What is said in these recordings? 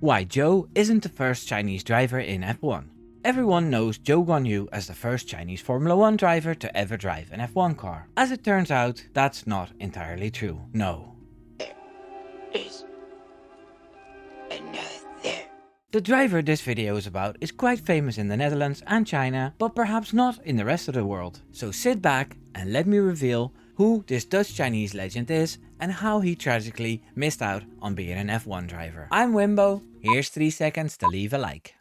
Why Zhou isn't the first Chinese driver in F1. Everyone knows Zhou Guanyu as the first Chinese Formula 1 driver to ever drive an F1 car. As it turns out, that's not entirely true. No. Is another. The driver this video is about is quite famous in the Netherlands and China, but perhaps not in the rest of the world. So sit back and let me reveal who this Dutch-Chinese legend is and how he tragically missed out on being an F1 driver. I'm Wimbo, here's 3 seconds to leave a like.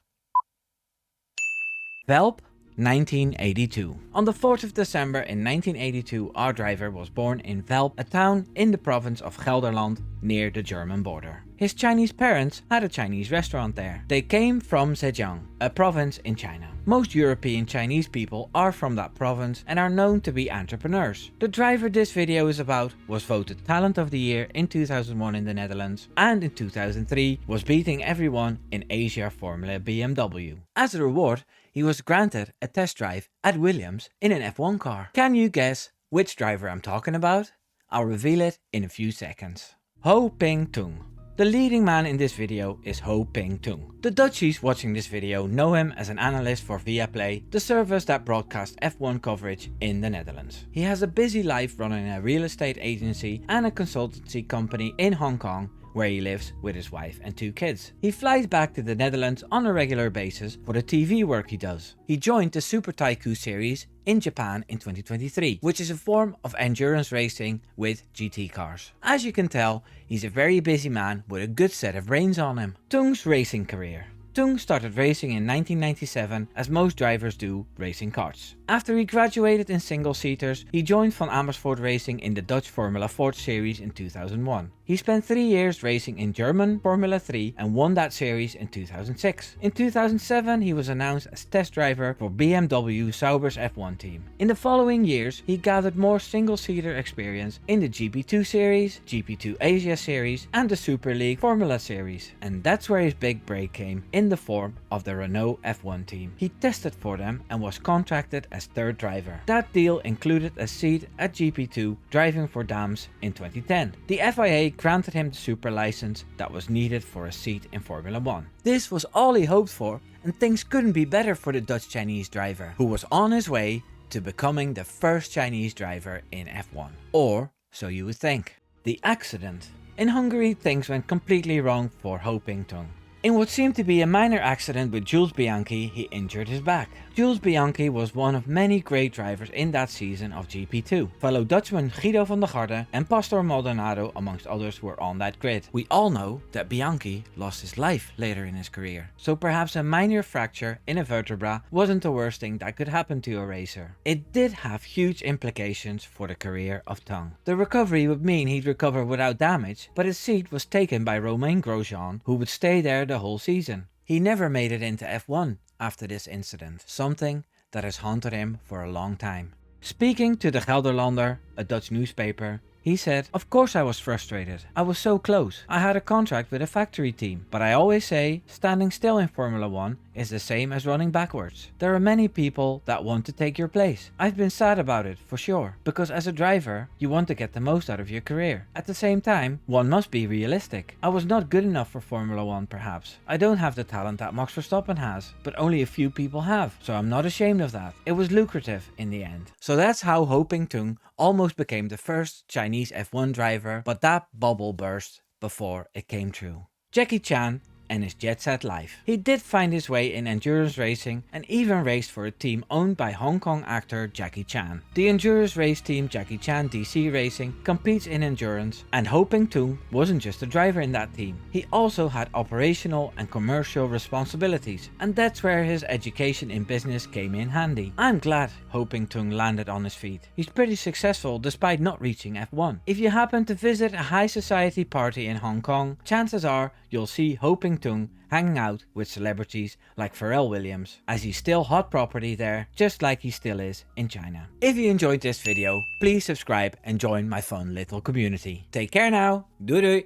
Velp, 1982. On the 4th of December in 1982, our driver was born in Velp, a town in the province of Gelderland near the German border. His Chinese parents had a Chinese restaurant there. They came from Zhejiang, a province in China. Most European Chinese people are from that province and are known to be entrepreneurs. The driver this video is about was voted Talent of the Year in 2001 in the Netherlands, and in 2003 was beating everyone in Asia Formula BMW. As a reward, he was granted a test drive at Williams in an F1 car. Can you guess which driver I'm talking about? I'll reveal it in a few seconds. Ping Tung. The leading man in this video is Ping Tung. The Dutchies watching this video know him as an analyst for Viaplay, the service that broadcasts F1 coverage in the Netherlands. He has a busy life running a real estate agency and a consultancy company in Hong Kong, where he lives with his wife and 2 kids. He flies back to the Netherlands on a regular basis for the TV work he does. He joined the Super Tycoon series in Japan in 2023, which is a form of endurance racing with GT cars. As you can tell, he's a very busy man with a good set of reins on him. Tung's racing career. Tung started racing in 1997, as most drivers do racing karts. After he graduated in single-seaters, he joined Van Amersfoort Racing in the Dutch Formula Ford series in 2001. He spent 3 years racing in German Formula 3 and won that series in 2006. In 2007, he was announced as test driver for BMW Sauber's F1 team. In the following years, he gathered more single-seater experience in the GP2 series, GP2 Asia series, and the Super League Formula series. And that's where his big break came, in the form of the Renault F1 team. He tested for them and was contracted as third driver. That deal included a seat at GP2 driving for Dams in 2010. The FIA granted him the super license that was needed for a seat in Formula 1. This was all he hoped for, and things couldn't be better for the Dutch-Chinese driver, who was on his way to becoming the first Chinese driver in F1. Or so you would think. The accident. In Hungary, things went completely wrong for Ping Tung. In what seemed to be a minor accident with Jules Bianchi, he injured his back. Jules Bianchi was one of many great drivers in that season of GP2. Fellow Dutchman Guido van der Garde and Pastor Maldonado, amongst others, were on that grid. We all know that Bianchi lost his life later in his career, so perhaps a minor fracture in a vertebra wasn't the worst thing that could happen to a racer. It did have huge implications for the career of Tung. The recovery would mean he'd recover without damage, but his seat was taken by Romain Grosjean, who would stay there the whole season. He never made it into F1 after this incident, something that has haunted him for a long time. Speaking to the Gelderlander, a Dutch newspaper, he said, "Of course I was frustrated. I was so close. I had a contract with a factory team. But I always say, standing still in Formula 1 is the same as running backwards. There are many people that want to take your place. I've been sad about it, for sure. Because as a driver, you want to get the most out of your career. At the same time, one must be realistic. I was not good enough for Formula 1 perhaps. I don't have the talent that Max Verstappen has, but only a few people have. So I'm not ashamed of that. It was lucrative in the end." So that's how Ping Tung almost became the first Chinese F1 driver, but that bubble burst before it came true. Jacky Chan and his jet set life. He did find his way in endurance racing and even raced for a team owned by Hong Kong actor Jacky Chan. The endurance race team Jacky Chan DC Racing competes in endurance, and Ping Tung wasn't just a driver in that team. He also had operational and commercial responsibilities, and that's where his education in business came in handy. I'm glad Ping Tung landed on his feet. He's pretty successful despite not reaching F1. If you happen to visit a high society party in Hong Kong, chances are you'll see Ping Tung hanging out with celebrities like Pharrell Williams, as he's still hot property there, just like he still is in China. If you enjoyed this video, please subscribe and join my fun little community. Take care now, doei doei!